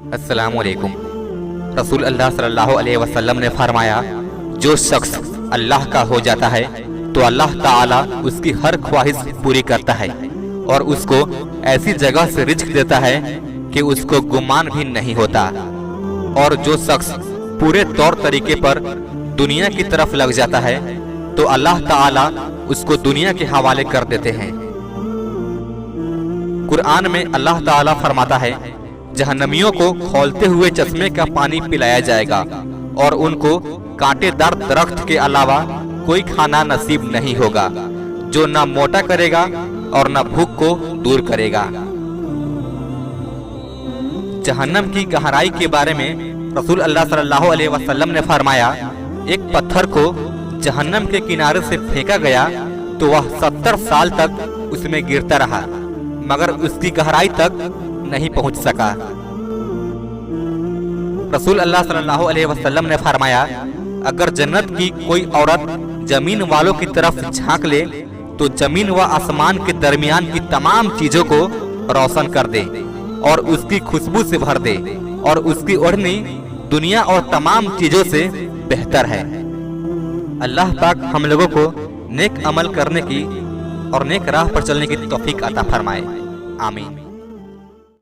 अस्सलाम वालेकुम। रसूल अल्लाह सल्लल्लाहु अलैहि वसल्लम ने फरमाया, जो शख्स अल्लाह का हो जाता है तो अल्लाह ताला उसकी हर ख्वाहिश पूरी करता है और उसको ऐसी जगह से रिज़्क देता है कि उसको गुमान भी नहीं होता। और जो शख्स पूरे तौर तरीके पर दुनिया की तरफ लग जाता है तो अल्लाह ताला उसको दुनिया के हवाले कर देते हैं। कुरान में अल्लाह ताला फरमाता है, जहन्नमियों को खौलते हुए चश्मे का पानी पिलाया जाएगा और उनको कांटेदार दरख्त के अलावा कोई खाना नसीब नहीं होगा जो ना मोटा करेगा और ना भूख को दूर करेगा। जहन्नम की गहराई के बारे में रसूल अल्लाह सल्लल्लाहु अलैहि वसल्लम ने फरमाया, एक पत्थर को जहन्नम के किनारे से फेंका गया तो वह 70 साल तक उसमें गिरता रहा मगर उसकी गहराई तक नहीं पहुंच सका। रसूल अल्लाह सल्लल्लाहु अलैहि वसल्लम ने फरमाया, अगर जन्नत की कोई औरत जमीन वालों की तरफ झांक ले तो जमीन व आसमान के दरमियान की तमाम चीजों को रोशन कर दे और उसकी खुशबू से भर दे और उसकी ओढ़नी दुनिया और तमाम चीजों से बेहतर है। अल्लाह पाक हम लोगों को नेक अमल करने की और नेक राह पर चलने की तौफीक अता फरमाए। आमीन।